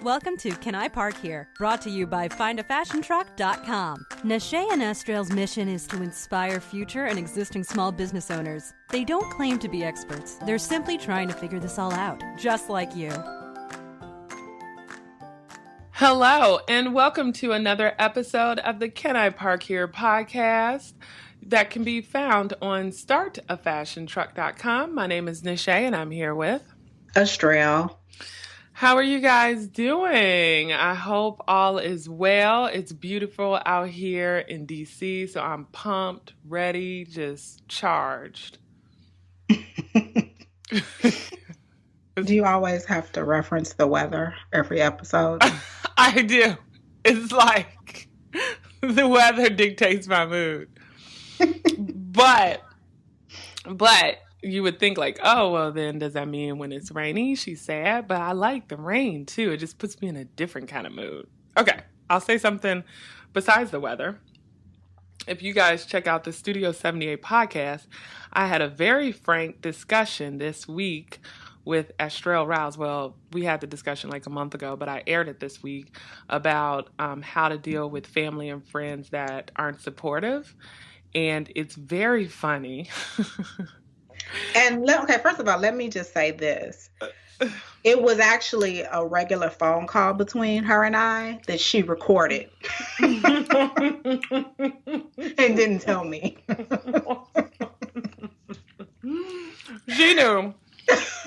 Welcome to Can I Park Here? Brought to you by FindAFashionTruck.com. Nashay and Estrell's mission is to inspire future and existing small business owners. They don't claim to be experts. They're simply trying to figure this all out, just like you. Hello, and welcome to another episode of the Can I Park Here podcast that can be found on StartAFashionTruck.com. My name is Nashay, and I'm here with Estrell. How are you guys doing? I hope all is well. It's beautiful out here in DC, so I'm pumped, ready, just charged. Do you always have to reference the weather every episode? I do. It's like the weather dictates my mood. But you would think like, oh, well, then does that mean when it's rainy, she's sad? But I like the rain, too. It just puts me in a different kind of mood. Okay, I'll say something besides the weather. If you guys check out the Studio 78 podcast, I had a very frank discussion this week with Estrell Rouse. Well, we had the discussion like a month ago, but I aired it this week about how to deal with family and friends that aren't supportive. And it's very funny. And okay, first of all, let me just say this. It was actually a regular phone call between her and I that she recorded and didn't tell me. She knew.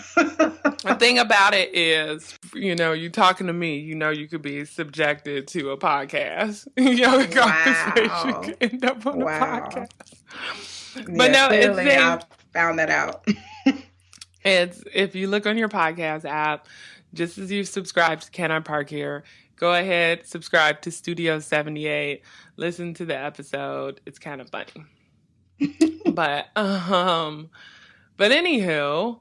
The thing about it is, you talking to me, you could be subjected to a podcast. A conversation could end up on a podcast. But no, I found that out. It's if you look on your podcast app, just as you subscribe to Can I Park Here, go ahead, subscribe to Studio 78, listen to the episode. It's kind of funny. But anywho.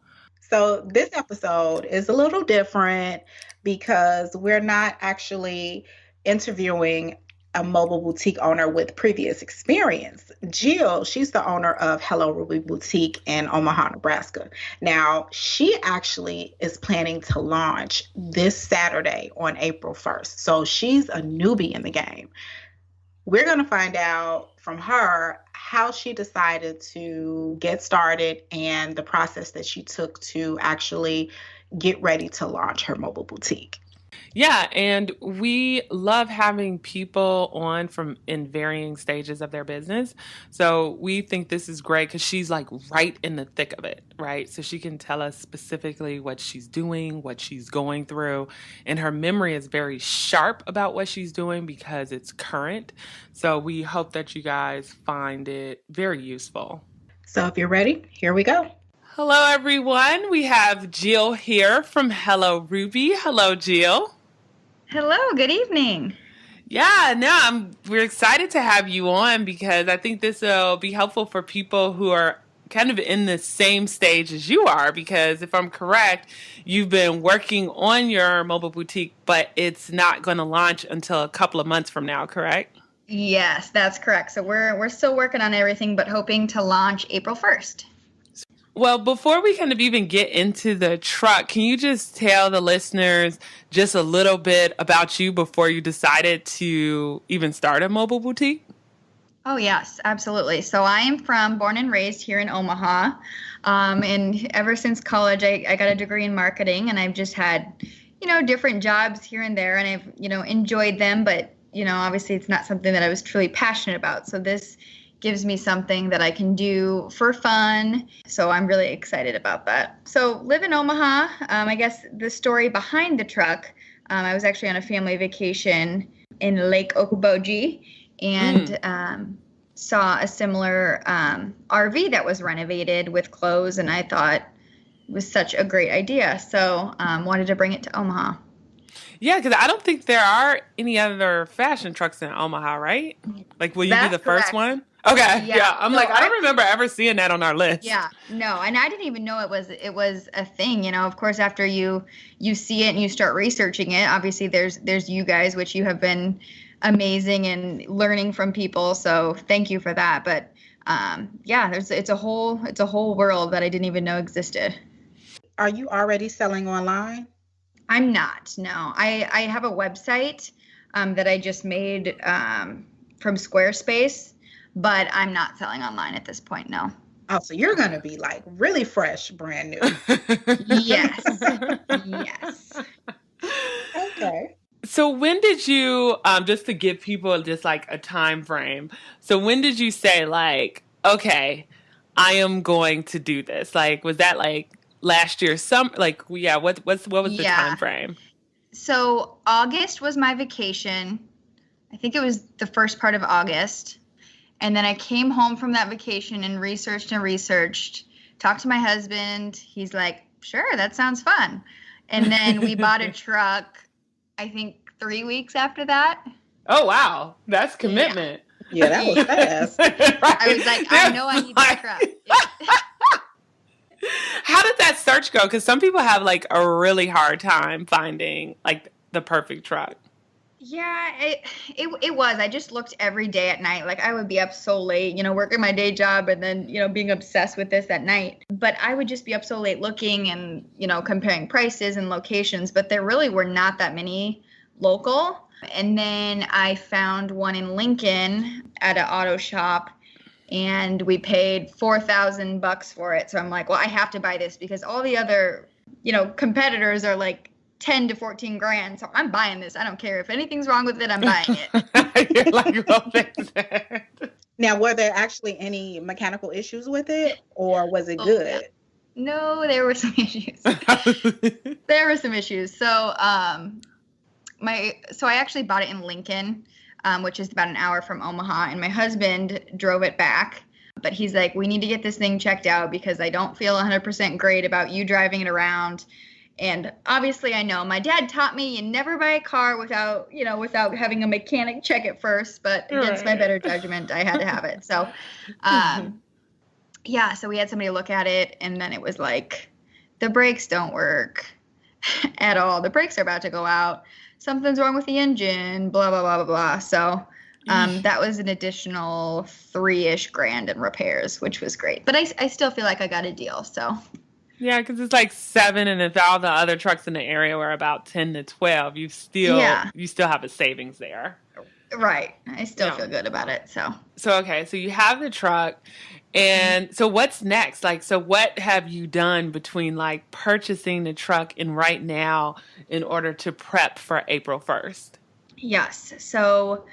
So this episode is a little different because we're not actually interviewing a mobile boutique owner with previous experience. Jill, she's the owner of Hello Ruby Boutique in Omaha, Nebraska. Now, she actually is planning to launch this Saturday on April 1st. So she's a newbie in the game. We're going to find out from her how she decided to get started and the process that she took to actually get ready to launch her mobile boutique. Yeah, and we love having people on from in varying stages of their business. So we think this is great because she's like right in the thick of it, right? So she can tell us specifically what she's doing, what she's going through. And her memory is very sharp about what she's doing because it's current. So we hope that you guys find it very useful. So if you're ready, here we go. Hello, everyone. We have Jill here from Hello Ruby. Hello, Jill. Hello, good evening. Yeah, we're excited to have you on because I think this will be helpful for people who are kind of in the same stage as you are, because if I'm correct, you've been working on your mobile boutique, but it's not going to launch until a couple of months from now, correct? Yes, that's correct. So we're still working on everything, but hoping to launch April 1st. Well, before we kind of even get into the truck, can you just tell the listeners just a little bit about you before you decided to even start a mobile boutique? Oh, yes, absolutely. So I am born and raised here in Omaha. And ever since college, I got a degree in marketing, and I've just had, different jobs here and there, and I've, enjoyed them. But, obviously it's not something that I was truly passionate about. So this gives me something that I can do for fun. So I'm really excited about that. So live in Omaha. I guess the story behind the truck, I was actually on a family vacation in Lake Okoboji and saw a similar RV that was renovated with clothes. And I thought it was such a great idea. So wanted to bring it to Omaha. Yeah, because I don't think there are any other fashion trucks in Omaha, right? Like, will you be the first one? Okay, yeah. I'm I don't remember ever seeing that on our list. Yeah, no, and I didn't even know it was a thing. Of course, after you see it and you start researching it, obviously there's you guys, which you have been amazing and learning from people. So thank you for that. But it's a whole world that I didn't even know existed. Are you already selling online? I'm not. No, I have a website that I just made from Squarespace, but I'm not selling online at this point. No. Oh, so you're going to be like really fresh, brand new. Yes. Yes. Okay. So when did you, just to give people just like a time frame, so when did you say like, okay, I am going to do this? Like, was that like last year? Like, yeah, what was the time frame? So August was my vacation. I think it was the first part of August. And then I came home from that vacation and researched, talked to my husband. He's like, sure, that sounds fun. And then we bought a truck, I think 3 weeks after that. Oh, wow. That's commitment. Yeah, that was fast. Right. I was like, I know I need that truck. How did that search go? Because some people have like a really hard time finding like the perfect truck. Yeah, it was. I just looked every day at night. Like I would be up so late, working my day job and then, being obsessed with this at night. But I would just be up so late looking and, comparing prices and locations. But there really were not that many local. And then I found one in Lincoln at an auto shop and we paid $4,000 for it. So I'm like, well, I have to buy this because all the other, competitors are like 10 to 14 grand. So I'm buying this. I don't care if anything's wrong with it. I'm buying it. You're like, well, fix it. Now, were there actually any mechanical issues with it or was it good? Yeah. No, there were some issues. So, I actually bought it in Lincoln, which is about an hour from Omaha, and my husband drove it back. But he's like, we need to get this thing checked out because I don't feel 100% great about you driving it around. And obviously I know my dad taught me you never buy a car without having a mechanic check it first, but against my better judgment, I had to have it. So, so we had somebody look at it and then it was like, the brakes don't work at all. The brakes are about to go out. Something's wrong with the engine, blah, blah, blah, blah, blah. So that was an additional $3-ish grand in repairs, which was great. But I still feel like I got a deal, so. Yeah, because it's like 7, and if all the other trucks in the area were about 10 to 12, you still have a savings there. Right. I still feel good about it. So okay, so you have the truck, and so what's next? Like, so what have you done between like purchasing the truck and right now in order to prep for April 1st? Yes. So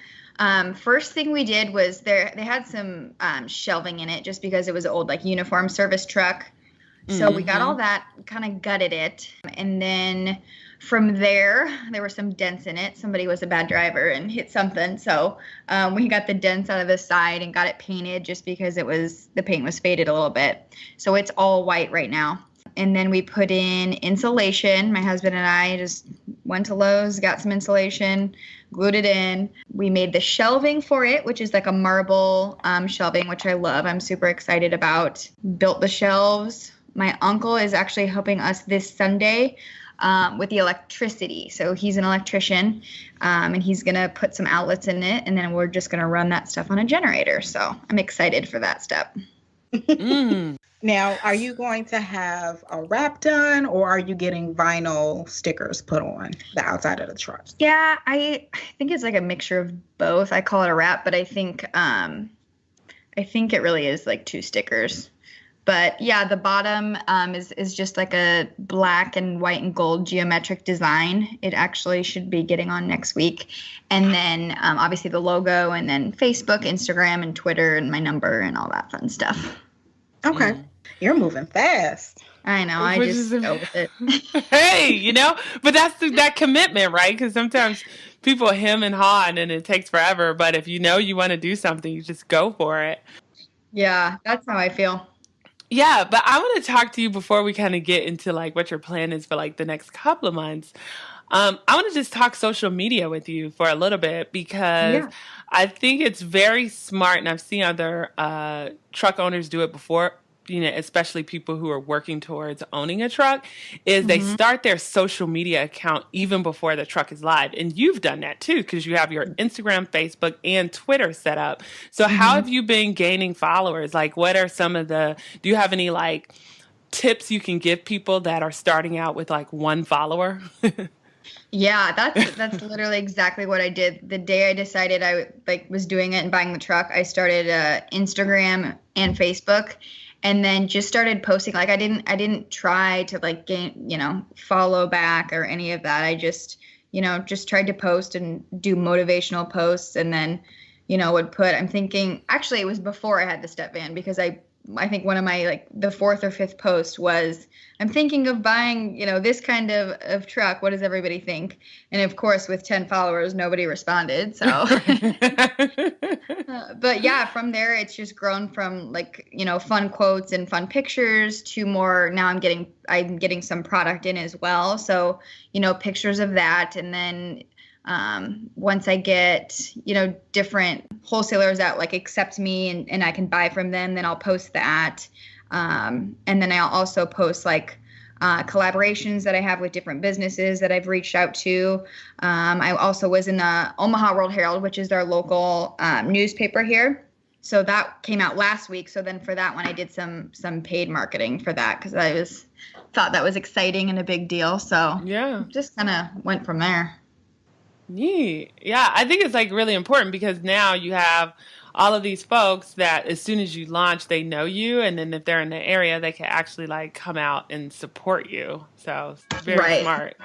first thing we did was they had some shelving in it just because it was an old like uniform service truck. So we got all that, kind of gutted it. And then from there were some dents in it. Somebody was a bad driver and hit something. So we got the dents out of the side and got it painted just because the paint was faded a little bit. So it's all white right now. And then we put in insulation. My husband and I just went to Lowe's, got some insulation, glued it in. We made the shelving for it, which is like a marble shelving, which I love. I'm super excited about. Built the shelves. My uncle is actually helping us this Sunday with the electricity. So he's an electrician, and he's going to put some outlets in it, and then we're just going to run that stuff on a generator. So I'm excited for that step. Now, are you going to have a wrap done, or are you getting vinyl stickers put on the outside of the truck? Yeah, I think it's like a mixture of both. I call it a wrap, but I think it really is like 2 stickers. But yeah, the bottom is just like a black and white and gold geometric design. It actually should be getting on next week. And then obviously the logo, and then Facebook, Instagram, and Twitter, and my number and all that fun stuff. Okay. You're moving fast. I know. I just go with it. Hey, but that's that commitment, right? Because sometimes people hem and haw and it takes forever. But if you want to do something, you just go for it. Yeah, that's how I feel. Yeah, but I want to talk to you before we kind of get into like what your plan is for like the next couple of months. I want to just talk social media with you for a little bit because I think it's very smart, and I've seen other truck owners do it before, especially people who are working towards owning a truck, is they start their social media account even before the truck is live. And you've done that too, because you have your Instagram, Facebook, and Twitter set up. So how have you been gaining followers? Like, what are do you have any like tips you can give people that are starting out with like one follower? Yeah, that's literally exactly what I did. The day I decided I was doing it and buying the truck, I started Instagram and Facebook, and then just started posting. Like I didn't try to like gain, follow back or any of that. I just tried to post and do motivational posts, and then I'm thinking, actually it was before I had the step van, because I think one of my the fourth or fifth post was, I'm thinking of buying, this kind of truck. What does everybody think? And of course, with 10 followers, nobody responded. So, but yeah, from there, it's just grown from fun quotes and fun pictures to more. Now I'm getting some product in as well. So, pictures of that. And then once I get, different wholesalers that accept me and I can buy from them, then I'll post that. And then I'll also post collaborations that I have with different businesses that I've reached out to. I also was in the Omaha World Herald, which is our local newspaper here. So that came out last week. So then for that one, I did some paid marketing for that, because I thought that was exciting and a big deal. So yeah, just kind of went from there. Neat. Yeah, I think it's really really because now you have all of these folks that as soon as you launch, they know you. And then if they're in the area, they can actually come out and support you. So it's very smart.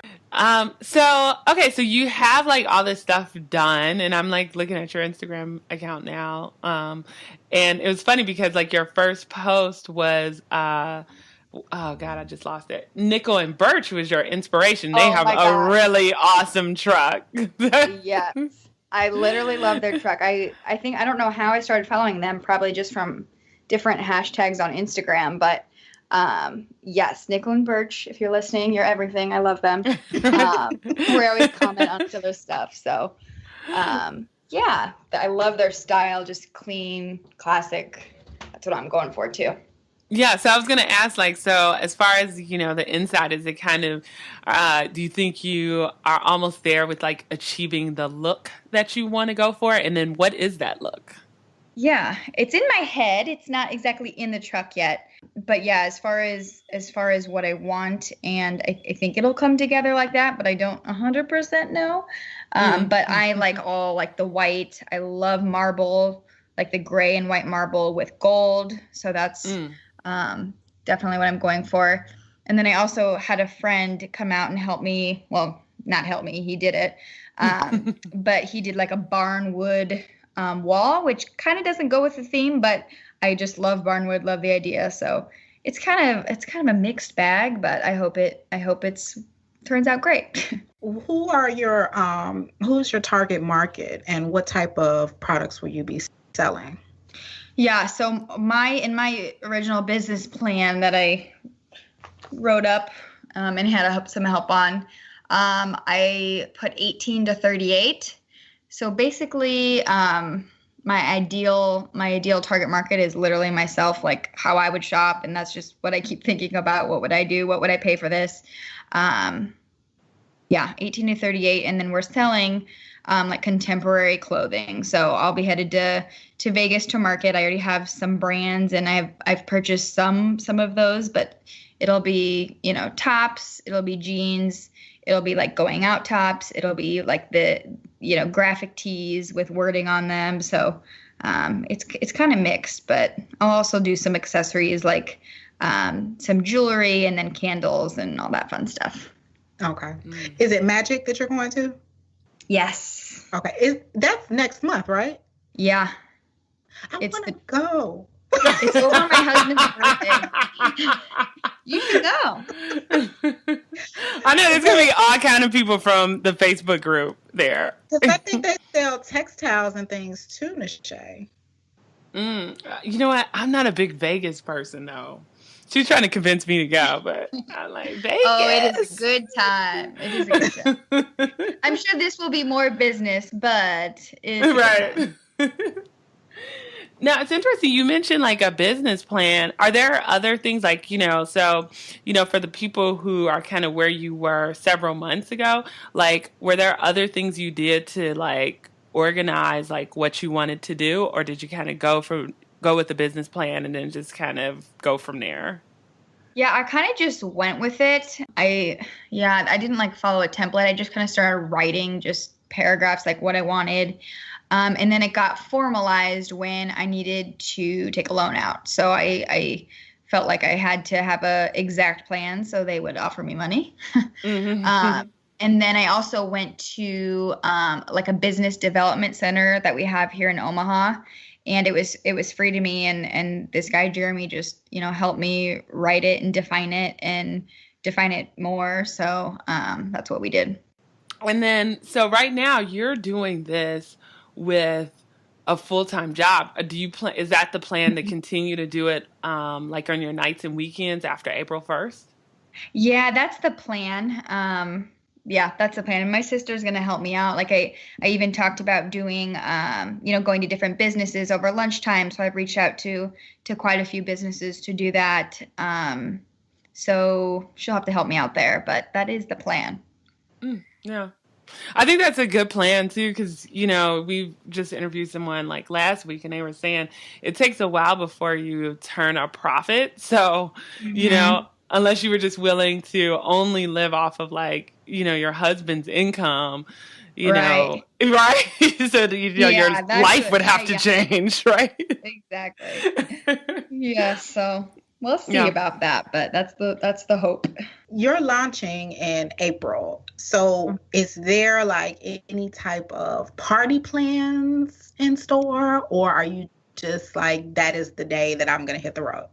So you have all this stuff done, and I'm looking at your Instagram account now. And it was funny because your first post was, oh God, I just lost it. Nickel and Birch was your inspiration. They have a really awesome truck. Yes. I literally love their truck. I think, I don't know how I started following them, probably just from different hashtags on Instagram, but yes, Nickel and Birch, if you're listening, you're everything. I love them. We always comment on each other's stuff. So yeah, I love their style, just clean, classic. That's what I'm going for too. Yeah, so I was going to ask, so as far as, the inside, is it kind of, do you think you are almost there with, achieving the look that you want to go for? And then what is that look? Yeah, it's in my head. It's not exactly in the truck yet. But yeah, as far as what I want, and I think it'll come together like that, but I don't 100% know. But I all the white. I love marble, the gray and white marble with gold. So that's... definitely what I'm going for. And then I also had a friend come out and help me. Well, not help me. He did it. But he did a barn wood wall, which kind of doesn't go with the theme, but I just love barn wood, love the idea. So it's kind of a mixed bag, but I hope it's turns out great. Who's your target market, and what type of products will you be selling? Yeah, so in my original business plan that I wrote up and had some help on, I put 18 to 38. So basically, my ideal target market is literally myself, how I would shop, and that's just what I keep thinking about. What would I do? What would I pay for this? 18 to 38, and then we're selling contemporary clothing. So I'll be headed to Vegas to market. I already have some brands, and I've purchased some of those, but it'll be, tops, it'll be jeans, it'll be going out tops, it'll be the, graphic tees with wording on them. So it's kind of mixed, but I'll also do some accessories some jewelry, and then candles and all that fun stuff. Okay. Is it Magic that you're going to? Yes. Okay. That's next month, right? Yeah. I want to go. It's over my husband's birthday. You should go. I know there's going to be all kind of people from the Facebook group there. Because I think they sell textiles and things too, Nishay. You know what? I'm not a big Vegas person, though. She's trying to convince me to go, but I'm Vegas. Oh, it is a good time. It is a good time. I'm sure this will be more business, but it's right. Now, it's interesting. You mentioned a business plan. Are there other things for the people who are kind of where you were several months ago, were there other things you did to organize what you wanted to do, or did you kind of go with the business plan and then just kind of go from there? Yeah, I kind of just went with it. I didn't like follow a template. I just kind of started writing just paragraphs like what I wanted. And then it got formalized when I needed to take a loan out. So I felt like I had to have a exact plan so they would offer me money. Mm-hmm. And then I also went to like a business development center that we have here in Omaha. And it was free to me, and this guy Jeremy just helped me write it and define it more. So that's what we did. And then, so right now you're doing this with a full-time job. Do you plan? Is that the plan to continue to do it, like on your nights and weekends after April 1st? Yeah, that's the plan. Yeah, that's the plan. And my sister's going to help me out. Like I even talked about doing, going to different businesses over lunchtime. So I've reached out to quite a few businesses to do that. So she'll have to help me out there, but that is the plan. Yeah. I think that's a good plan too, because, we just interviewed someone like last week and they were saying it takes a while before you turn a profit. So, unless you were just willing to only live off of like, your husband's income, right? So, your life would have to change, right? Exactly. Yeah. So we'll see about that, but that's the hope. You're launching in April. So is there like any type of party plans in store, or are you just like, that is the day that I'm going to hit the road?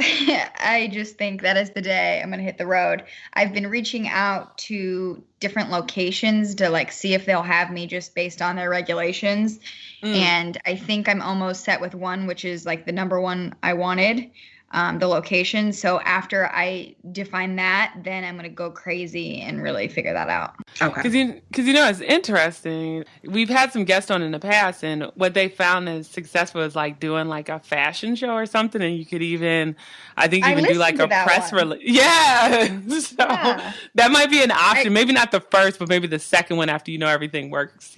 I just think that is the day I'm going to hit the road. I've been reaching out to different locations to like see if they'll have me just based on their regulations. And I think I'm almost set with one, which is like the number one I wanted, the location. So after I define that, then I'm going to go crazy and really figure that out. Okay. Because it's interesting. We've had some guests on in the past, and what they found is successful is like doing like a fashion show or something, and you could even, I think, do like a press release. Yeah. So that might be an option. Maybe not the first, but maybe the second one after everything works.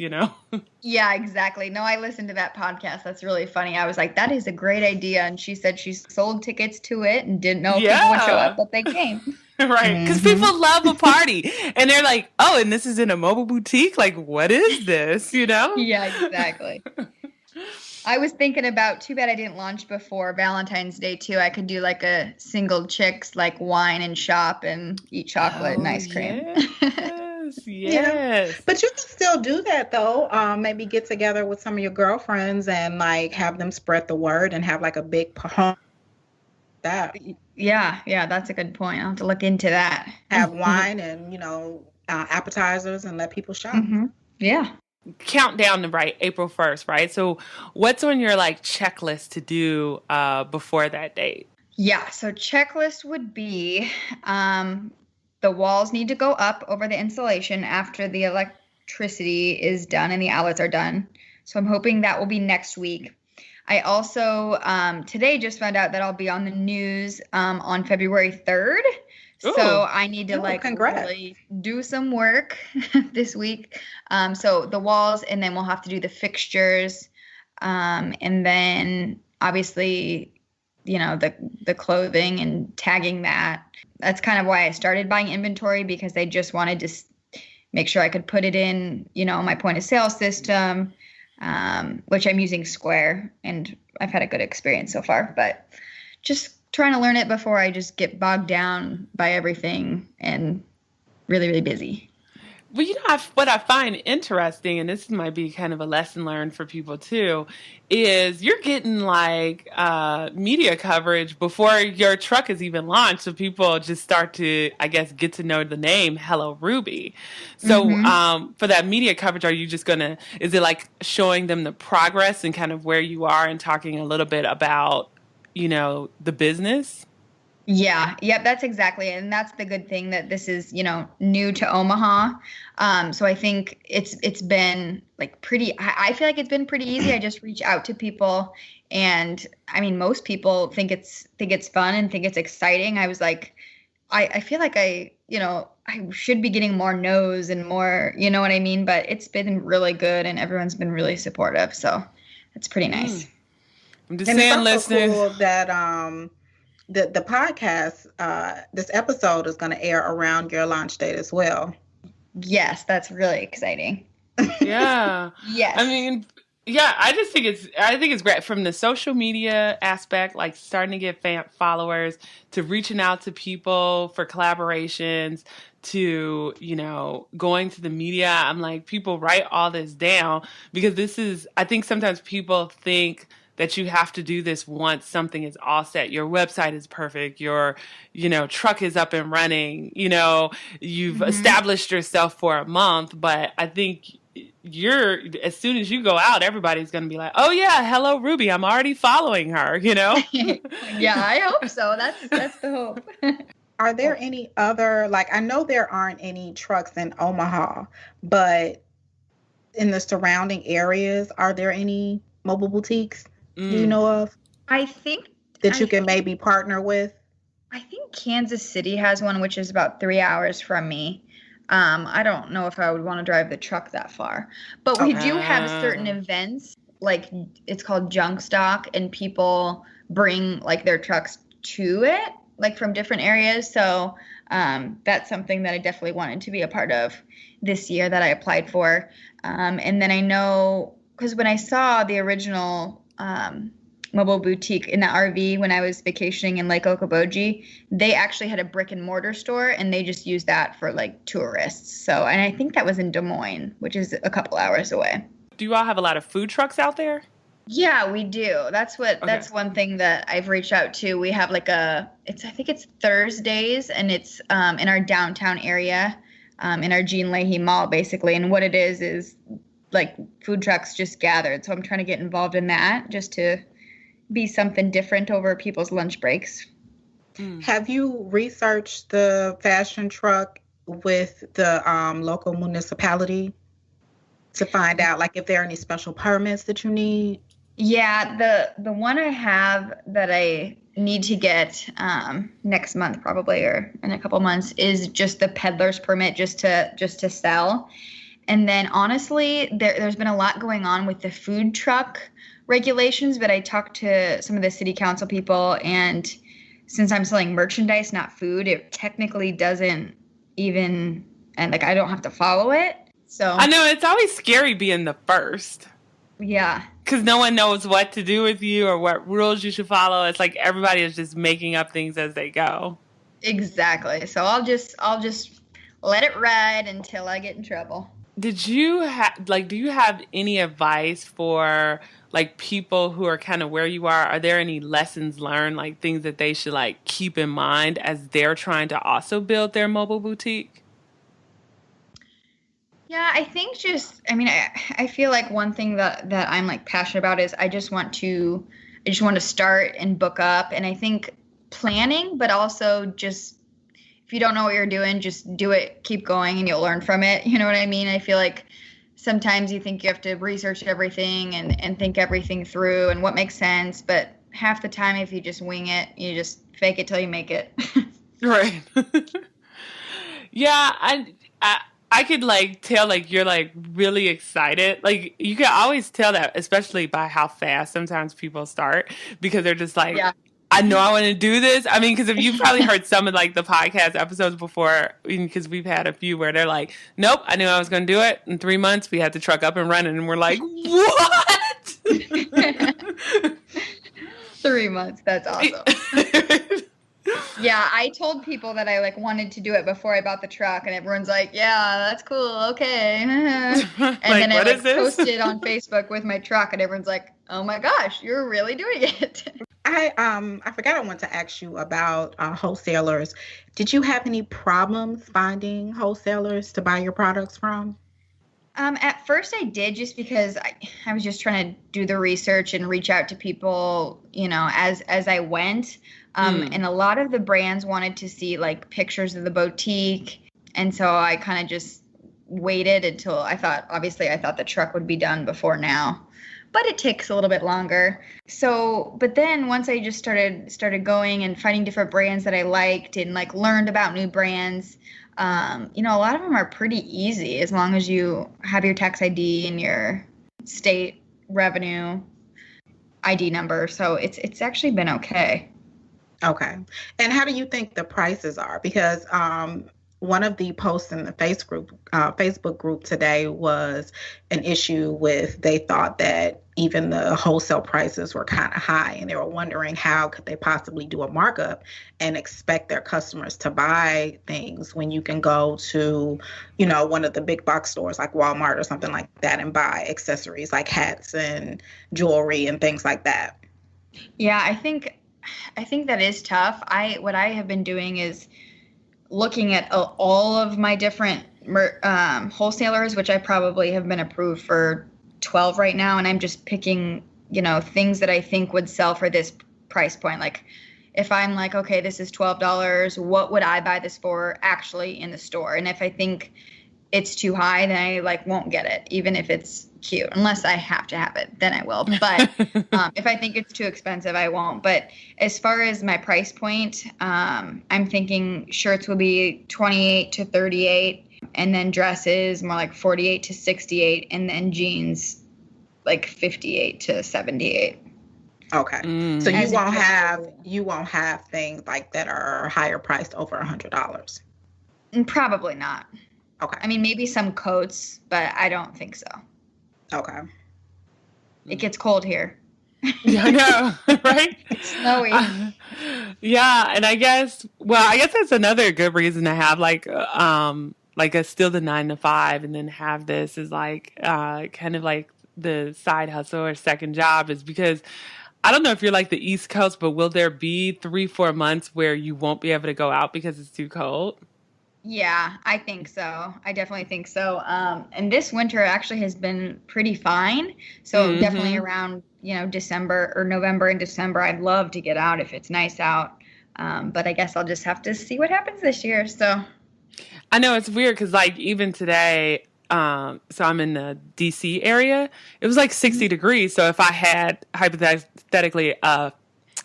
Yeah, exactly. No, I listened to that podcast. That's really funny. I was like, that is a great idea. And she said she sold tickets to it and didn't know if people would show up, but they came. Right. Because people love a party. And they're like, oh, and this is in a mobile boutique? Like, what is this? Yeah, exactly. I was thinking about, too bad I didn't launch before Valentine's Day, too. I could do like a single chicks, like wine and shop and eat chocolate and ice cream. Yes. But you can still do that though. Maybe get together with some of your girlfriends and like have them spread the word and have like a big that. Yeah, that's a good point. I'll have to look into that. Have wine and appetizers and let people shop. Mm-hmm. Yeah. Countdown to April 1st, right? So what's on your like checklist to do before that date? Yeah, so checklist would be the walls need to go up over the insulation after the electricity is done and the outlets are done. So I'm hoping that will be next week. I also today just found out that I'll be on the news on February 3rd. Ooh. So I need to really do some work this week. So the walls, and then we'll have to do the fixtures. And then obviously, the clothing and tagging that. That's kind of why I started buying inventory, because I just wanted to make sure I could put it in, my point of sale system, which I'm using Square, and I've had a good experience so far, but just trying to learn it before I just get bogged down by everything and really, really busy. Well, what I find interesting, and this might be kind of a lesson learned for people too, is you're getting like media coverage before your truck is even launched. So people just start to, I guess, get to know the name Hello Ruby. So for that media coverage, are you just is it like showing them the progress and kind of where you are and talking a little bit about, the business? Yeah, yep, that's exactly it. And that's the good thing, that this is, new to Omaha. So I think it's been like I feel like it's been pretty easy. I just reach out to people, and I mean, most people think it's fun and think it's exciting. I was like, I feel like I should be getting more no's and more, you know what I mean? But it's been really good, and everyone's been really supportive. So it's pretty nice. I'm just saying, listeners. So cool that the podcast, this episode is going to air around your launch date as well. Yes, that's really exciting. Yeah. Yes. I mean, yeah, I think it's great from the social media aspect, like starting to get followers, to reaching out to people for collaborations, to, going to the media. I'm like, people write all this down because I think sometimes people think that you have to do this once something is all set. Your website is perfect. Your, truck is up and running. You've established yourself for a month, but I think as soon as you go out, everybody's going to be like, oh yeah, hello Ruby, I'm already following her, Yeah, I hope so. That's the hope. Are there any other, I know there aren't any trucks in Omaha, but in the surrounding areas, are there any mobile boutiques do you know of? I think that you can maybe partner with? I think Kansas City has one, which is about 3 hours from me. I don't know if I would want to drive the truck that far, but we do have certain events, like it's called junk stock, and people bring their trucks to it, from different areas. So that's something that I definitely wanted to be a part of this year that I applied for. And then I know, because when I saw the original mobile boutique in the RV when I was vacationing in Lake Okoboji, they actually had a brick and mortar store, and they just used that for tourists. So, and I think that was in Des Moines, which is a couple hours away. Do you all have a lot of food trucks out there? Yeah, we do. That's one thing that I've reached out to. We have I think it's Thursdays, and it's in our downtown area, in our Jean Leahy Mall, basically. And what it is food trucks just gathered. So I'm trying to get involved in that just to be something different over people's lunch breaks. Have you researched the fashion truck with the local municipality to find out if there are any special permits that you need? Yeah, the one I have that I need to get next month probably, or in a couple months, is just the peddler's permit just to sell. And then honestly, there's been a lot going on with the food truck regulations, but I talked to some of the city council people, and since I'm selling merchandise, not food, it technically doesn't even, and I don't have to follow it. So I know it's always scary being the first. Yeah. Because no one knows what to do with you or what rules you should follow. It's like everybody is just making up things as they go. Exactly. So I'll just let it ride until I get in trouble. Did you do you have any advice for people who are kind of where you are? Are there any lessons learned, things that they should keep in mind as they're trying to also build their mobile boutique? Yeah, I think I feel one thing that I'm passionate about is I just want to start and book up. And I think planning, but also just, if you don't know what you're doing, just do it, keep going, and you'll learn from it. You know what I mean? I feel sometimes you think you have to research everything and think everything through and what makes sense. But half the time, if you just wing it, you just fake it till you make it. Right. Yeah, I could tell you're really excited. You can always tell that, especially by how fast sometimes people start, because they're just yeah. I know I want to do this. I mean, because if you've probably heard some of the podcast episodes before, because we've had a few where they're like, nope, I knew I was going to do it. In 3 months, we had the truck up and running, and we're like, what? 3 months. That's awesome. Yeah, I told people that I wanted to do it before I bought the truck, and everyone's like, "Yeah, that's cool, okay." And then I posted on Facebook with my truck, and everyone's like, "Oh my gosh, you're really doing it." I forgot I wanted to ask you about wholesalers. Did you have any problems finding wholesalers to buy your products from? At first I did, just because I was just trying to do the research and reach out to people, as I went. And a lot of the brands wanted to see pictures of the boutique. And so I kind of just waited until I thought the truck would be done before now, but it takes a little bit longer. So, but then once I just started going and finding different brands that I liked and learned about new brands, a lot of them are pretty easy as long as you have your tax ID and your state revenue ID number. So it's actually been okay. Okay. And how do you think the prices are? Because one of the posts in the Facebook group today was an issue with they thought that even the wholesale prices were kind of high, and they were wondering how could they possibly do a markup and expect their customers to buy things when you can go to, one of the big box stores like Walmart or something like that and buy accessories like hats and jewelry and things like that. Yeah, I think that is tough. What I have been doing is looking at all of my different wholesalers, which I probably have been approved for 12 right now, and I'm just picking, things that I think would sell for this price point. Like, if I'm like, okay, this is $12, what would I buy this for actually in the store? And if I think it's too high, then I won't get it, even if it's cute, unless I have to have it, then I will. But if I think it's too expensive, I won't. But as far as my price point, I'm thinking shirts will be 28 to 38, and then dresses more like 48 to 68, and then jeans like 58 to 78. Okay. So you won't have things like that are higher priced over $100. Probably not. Okay. I mean, maybe some coats, but I don't think so. Okay. It gets cold here. Yeah, I know, right? It's snowy. Yeah, and I guess that's another good reason to have still the 9 to 5, and then have this as kind of like the side hustle or second job, is because I don't know if you're like the East Coast, but will there be 3-4 months where you won't be able to go out because it's too cold? Yeah, I think so. I definitely think so. And this winter actually has been pretty fine. So definitely around, December or November and December, I'd love to get out if it's nice out. But I guess I'll just have to see what happens this year. So I know it's weird because even today, so I'm in the DC area, it was 60 degrees. So if I had hypothetically a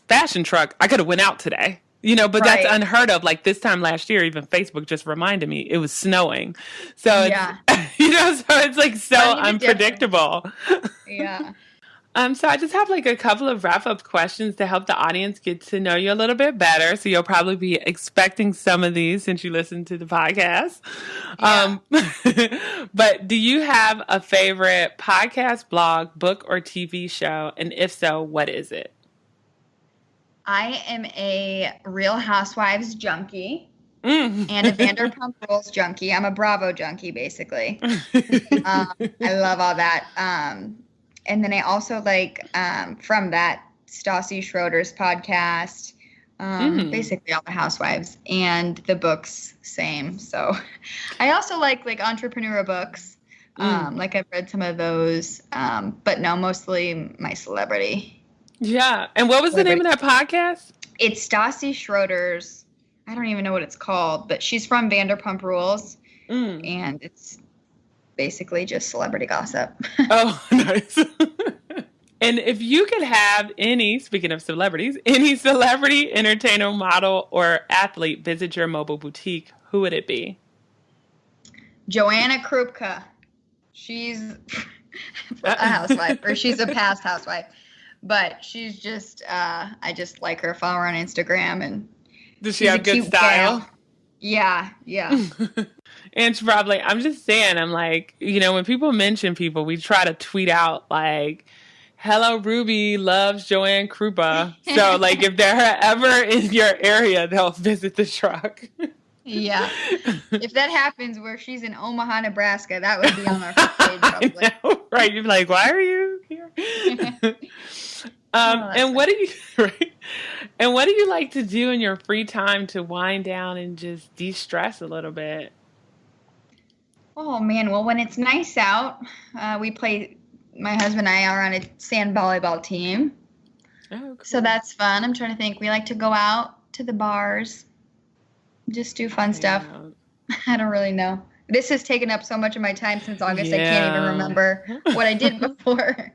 fashion truck, I could have went out today. But right. That's unheard of. Like this time last year, even Facebook just reminded me it was snowing. So, yeah. so it's so unpredictable. Yeah. So I just have a couple of wrap-up questions to help the audience get to know you a little bit better. So you'll probably be expecting some of these since you listen to the podcast. Yeah. But do you have a favorite podcast, blog, book, or TV show? And if so, what is it? I am a Real Housewives junkie and a Vanderpump Rules junkie. I'm a Bravo junkie, basically. I love all that. And then I also like, from that, Stassi Schroeder's podcast, basically all the housewives, and the books, same. So I also like entrepreneur books. I've read some of those, but no, mostly my celebrity. Yeah. And what was the name of that podcast? It's Stassi Schroeder's. I don't even know what it's called, but she's from Vanderpump Rules. And it's basically just celebrity gossip. Oh, nice. And if you could have speaking of celebrities, any celebrity, entertainer, model, or athlete visit your mobile boutique, who would it be? Joanna Krupka. She's a housewife, or she's a past housewife. But she's just, I just like her, follow her on Instagram. And does she have good style? Gal. Yeah. And she probably, I'm just saying, I'm when people mention people, we try to tweet out hello, Ruby loves Joanne Krupa. So if they're ever in your area, they'll visit the truck. Yeah. If that happens where she's in Omaha, Nebraska, that would be on our first page probably. I know, right. You'd be like, why are you here? And what do you like to do in your free time to wind down and just de-stress a little bit? Oh man, well when it's nice out, my husband and I are on a sand volleyball team. Oh, cool. So that's fun. I'm trying to think. We like to go out to the bars, just do fun stuff. I don't really know. This has taken up so much of my time since August. I can't even remember what I did before.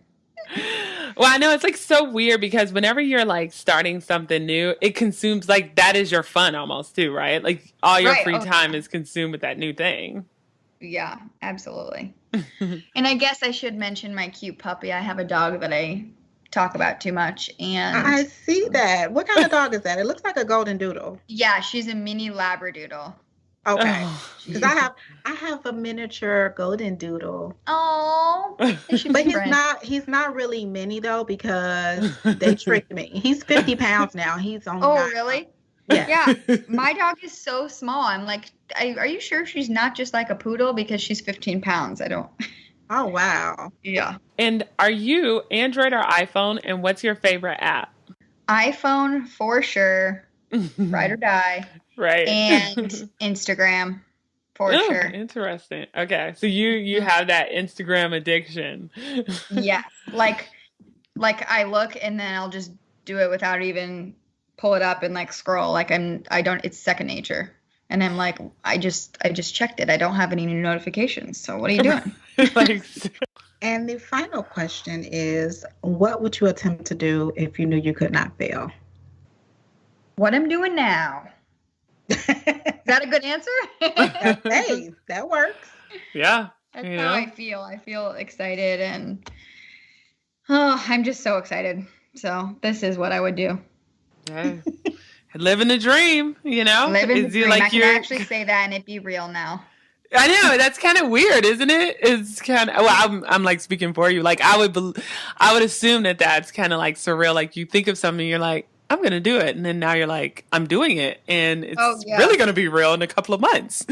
Well, I know it's so weird because whenever you're starting something new, it consumes that is your fun almost too, right? All your free time is consumed with that new thing. Yeah, absolutely. And I guess I should mention my cute puppy. I have a dog that I talk about too much. And I see that. What kind of dog is that? It looks like a golden doodle. yeah, she's a mini Labradoodle. Okay. Oh. Because I have a miniature golden doodle. Oh, But he's not really mini though, because they tricked me. He's 50 pounds now. He's only Oh, 9 really? Yeah. Yeah. My dog is so small. I'm like, are you sure she's not just like a poodle because she's 15 pounds? I don't. Oh, wow. Yeah. And are you Android or iPhone? And what's your favorite app? iPhone for sure. Ride or die. Right. And Instagram for Oh, sure. Interesting. Okay. So you have that Instagram addiction. Yes. Like I look and then I'll just do it without even pull it up and like scroll. Like it's second nature. And I'm like, I just checked it. I don't have any new notifications. So what are you doing? Like, And the final question is, what would you attempt to do if you knew you could not fail? What I'm doing now. Is that a good answer? Hey, that works. yeah. That's you how know? I feel. I feel excited and I'm just so excited. So this is what I would do. Yeah. Living the dream, you know? Living the Is it dream. like I can actually say that and it be real now. I know that's kind of weird, isn't it? It's kind of I'm like speaking for you. Like I would assume that that's kind of like surreal. Like you think of something, you're like, I'm gonna do it, and then now you're like, I'm doing it, and it's really gonna be real in a couple of months.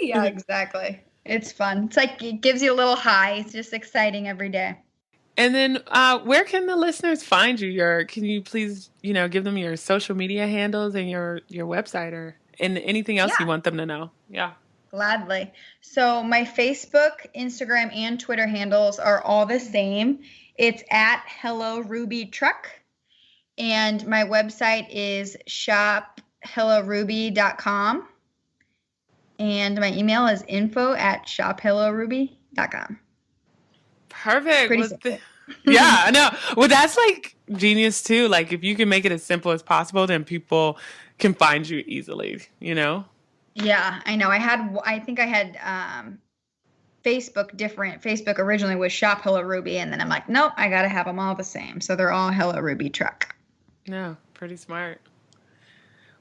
Yeah, exactly. It's fun. It's like it gives you a little high. It's just exciting every day. And then, where can the listeners find you? Can you please, give them your social media handles and your website and anything else you want them to know? Yeah. Gladly. So my Facebook, Instagram, and Twitter handles are all the same. It's at Hello Ruby Truck. And my website is shophelloruby.com. And my email is info@shophelloruby.com. Perfect. Yeah, I know. Well, that's like genius too. Like if you can make it as simple as possible, then people can find you easily, Yeah, I know. I think I had Facebook originally was Shop Hello Ruby, and then I'm like, nope, I got to have them all the same. So they're all Hello Ruby Truck. No, pretty smart.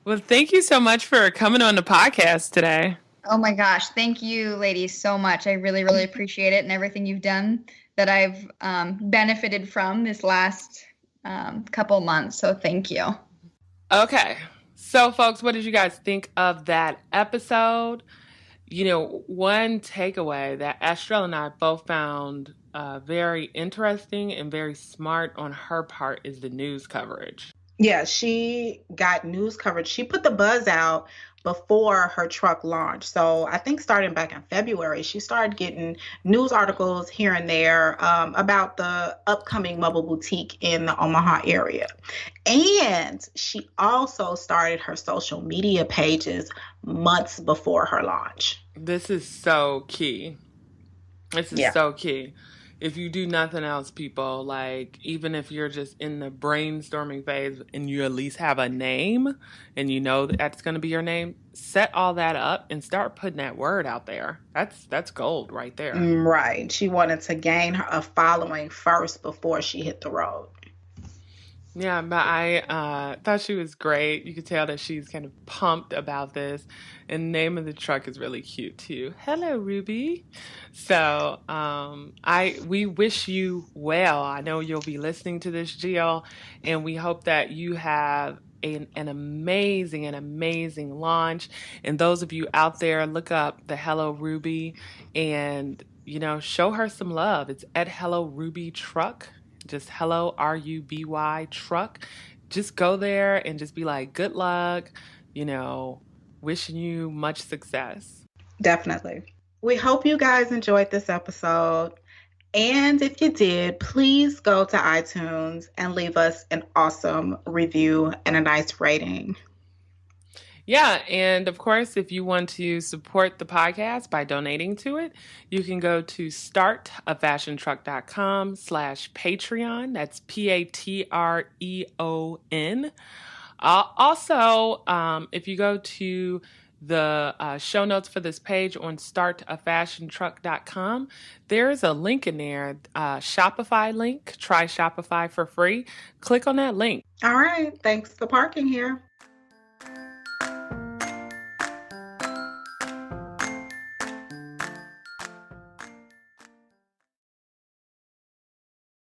Well, thank you so much for coming on the podcast today. Oh my gosh. Thank you, ladies, so much. I really, really appreciate it and everything you've done that I've benefited from this last couple months. So thank you. Okay. So, folks, what did you guys think of that episode? One takeaway that Estrella and I both found very interesting and very smart on her part is the news coverage. Yeah, she got news coverage. She put the buzz out before her truck launched. So I think starting back in February, she started getting news articles here and there about the upcoming mobile boutique in the Omaha area. And she also started her social media pages months before her launch. This is so key. So key. If you do nothing else, people, like even if you're just in the brainstorming phase and you at least have a name and you know that's going to be your name, set all that up and start putting that word out there. That's gold right there. Right. She wanted to gain a following first before she hit the road. Yeah, but I thought she was great. You could tell that she's kind of pumped about this. And the name of the truck is really cute too. Hello, Ruby. So we wish you well. I know you'll be listening to this, Jill, and we hope that you have an amazing launch. And those of you out there, look up the Hello Ruby and show her some love. It's at Hello Ruby Truck. Just Hello RUBY Truck. Just go there and just be like, good luck, wishing you much success. Definitely. We hope you guys enjoyed this episode. And if you did, please go to iTunes and leave us an awesome review and a nice rating. Yeah, and of course, if you want to support the podcast by donating to it, you can go to startafashiontruck.com/Patreon. That's Patreon. Also, if you go to the show notes for this page on startafashiontruck.com. There's a link in there, Shopify link. Try Shopify for free. Click on that link. All right. Thanks for parking here.